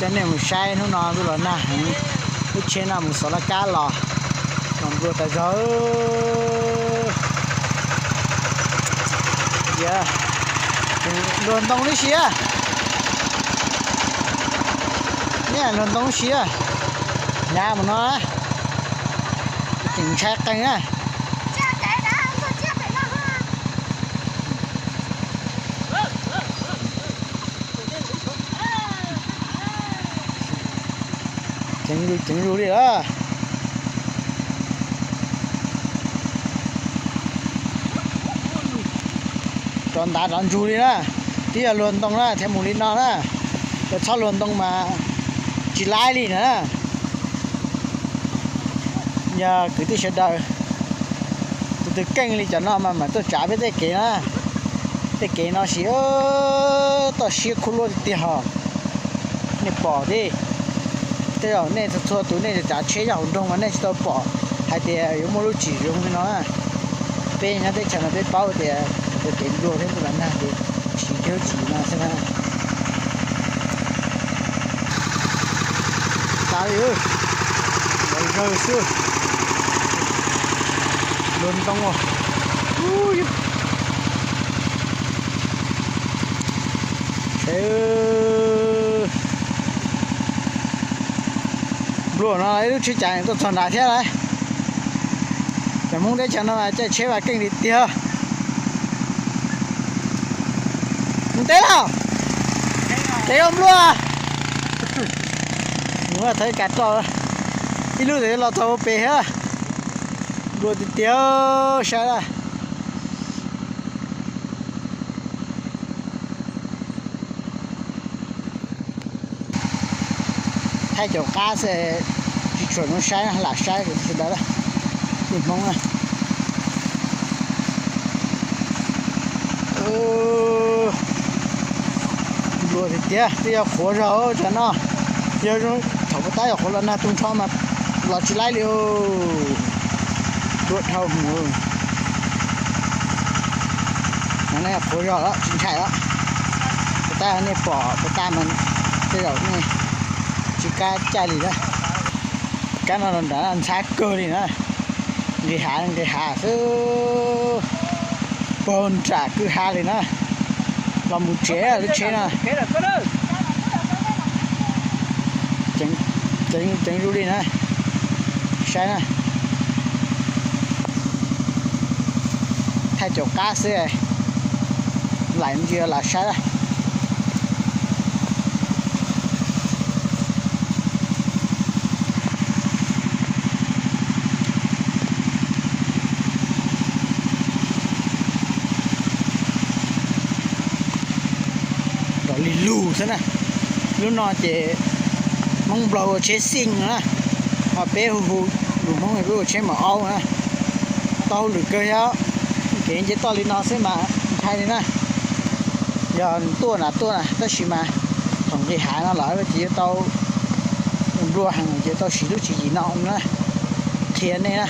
cho nên một sai nó rồi là na lúc trên là một số là cá lò còn vừa tại gió giờ luồn tông lý xía nha luồn tông xía nhà mà nó chỉnh sát canh á chỉnh ru đi đó tròn đá tròn ru đi đó tí là luồn tông đó thêm một lít nó đó rồi sau luồn tông mà chỉ lái đi nữa nhờ cứ tí sẽ đợi từ kênh đi cho nó mà tôi trả biết cái kế nó xíu tao xíu khô luôn tí hả nè bỏ đi thế rồi nè thôi tụi này trả chế dầu đông mà nè tao bỏ hay thì có một lúc chỉ dùng với nó bên nó để cho nó biết bao thì tiền đua thế tụi nó thì chỉ thiếu chỉ mà xem nào tao đi ơi rồi xưa luôn tông rồi luôn nó lấy lúc chạy tôi thuần đại thế đấy để muốn để cho nó mà chạy chế vào kinh đi tia không té nào té không luôn à đúng là thấy cả trò đi lúc đấy là tao bể ha luôn thì tia sao đây hai chỗ cá sẽ chuyển nó sai là sai cái đó thì mong này rồi thì tiếc bây giờ khổ rồi cho nó giờ nó thầu cái tay khổ lần nào tung cho mà lọt chỉ lại liều đuổi thầu nó này khổ rồi đó chính xác đó cái tay này bỏ cái tay mình cái đầu này chỉ cá chai gì đó cá nó đã ăn sát cơ đi nữa đi hạ cứ bồn trả cứ hạ đi nữa làm một chế là chế nè tránh ru đi nữa sai nè thay chỗ cá xe lại một giờ là sai đó lù thế này lúc nó chỉ mong bầu chế xinh nữa mà bé hù đủ mong người bé chế mà âu nữa tao được cơ đó cái chế to lên nó sẽ mà thay thế này giờ tua nè tao chỉ mà thằng gì hại nó lại với chỉ tao đua hàng chỉ tao chỉ lúc chỉ gì nó không nữa thiệt này nè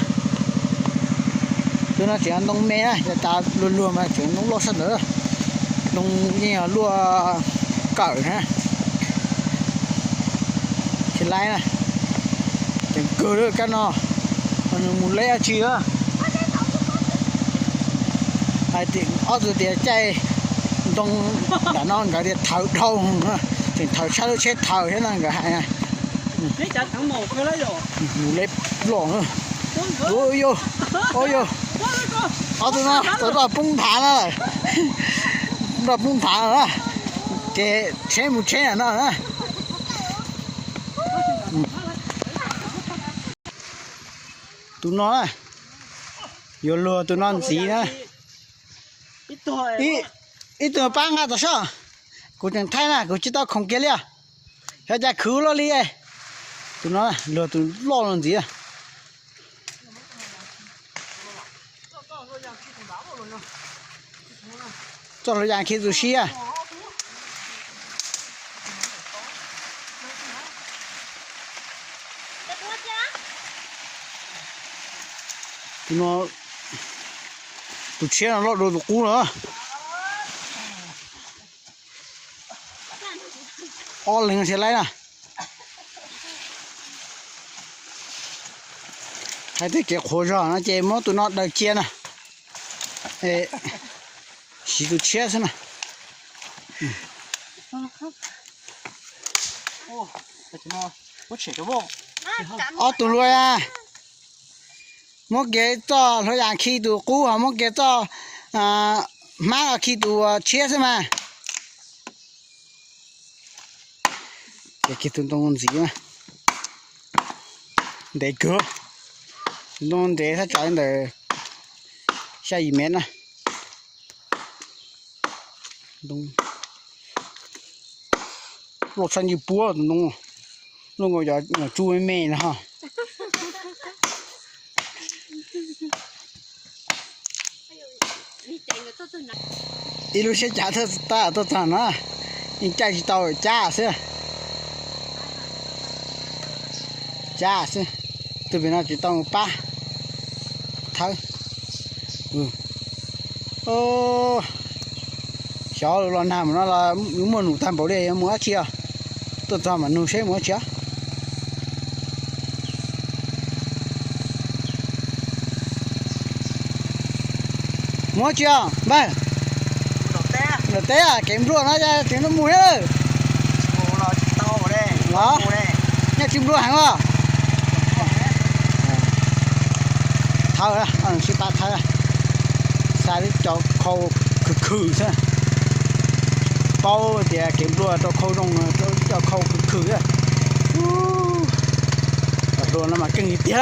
tôi nó chỉ ăn đông mê này ta luôn luôn mà chuyện nó lo sẵn nữa đông như là lúa cởi ha thì lái này chẳng cơ được cái nó còn muốn lấy chi nữa ai thì ở từ tiền chạy đông đã non cái tiền thầu thâu thì thầu sao nó chết thầu thế này cái hai này lấy chặt thằng một cái lấy rồi lấy lỏng nữa ôi yo ở từ nó tôi là bung thả rồi nó bung thả rồi cái chế một chế là nó tụi nó này vô lùa tụi nó gì nữa ít tuổi băng à tao sao cô chẳng thay nè cô chỉ tao không kia liền hết ra khứ lo đi tụi nó này lùa tụi lo làm gì à cho nó dạng khi tụi xí à nó tụi xe nó lọt đồ tụi cú nữa o lên xe lấy nè 还得给火上，那这么都拿到煎了，哎，洗都切上了。哦，这什么？我吃的不？哦，对了呀，我给做老杨去都古啊，我给做马个去都切是吗？给都东西嘛，得割，弄得他找人的下一面呢，弄。落山就播弄个叫猪妹妹了哈。一路些家头大都长了，你再去到家是，家是，这边那就当八，头，哦，小路乱他们那了，有么路摊包的有么去啊？都咱们弄些么去啊？么去啊？慢。rồi té à kém ruộng nó ra thì nó mùi hết rồi nó to vào đây đó nha chim ruộng hẳn không thôi ra ăn xí ta thôi sai đi cho khâu khử thế bao thì kém ruộng cho khâu rong cho khâu khử á ruộng nó mà kinh gì tiếc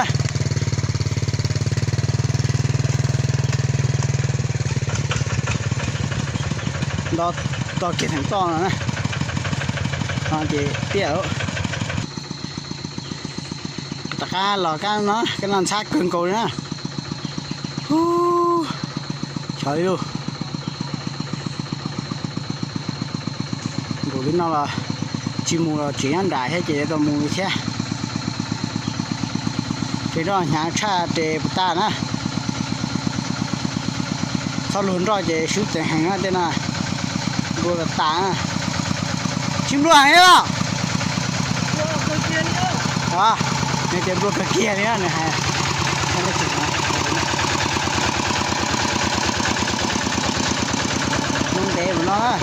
đó kia thằng to nữa nè chị tiểu tất cả là cái nó cái làn xác cường cầu nữa trời luôn rồi đến nó là chim mù là chỉ ăn đại hết chị tao mù xe cái đó nhà cha để ta nữa sau luôn rồi chị shoot tiền hàng á thế nào rồi là tả chim đuổi hay không? À, này chim đuổi cái kia nữa này hả? Không có chừng nào. Không để của nó.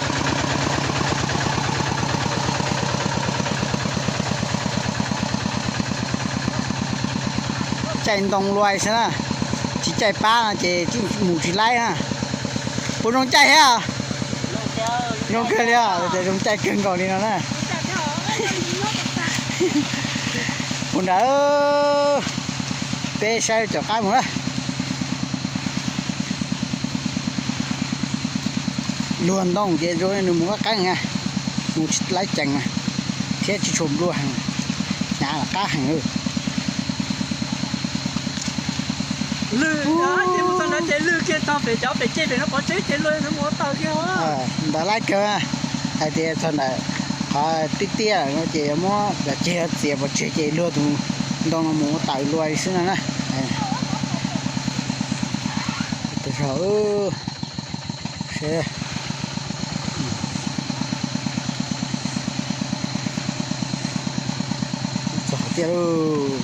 Chạy đồng loài xem nào. Chỉ chạy ba là chỉ mù chỉ lái ha. Bố nó chạy hả? Nhông kia đi à, để chúng chạy cưng còn đi nó nè. Mình đã tê xe cho cái một đó. Luôn đông vậy rồi nó muốn cái nha, muốn lấy chừng à, thế chỉ chùm luôn hàng, nhà là cá hàng rồi. Lư đó, chị muốn nói chơi lư kia tao phải cháu phải chơi để nó có chơi chơi lư nó muốn tao kia á. Đã lấy cơ à, hay thì thôi này, tí tia nó chỉ muốn là chơi một chơi lư tụi, đông nó muốn tạo lùi xí nữa nè. Từ sau, xe, chọn tia luôn.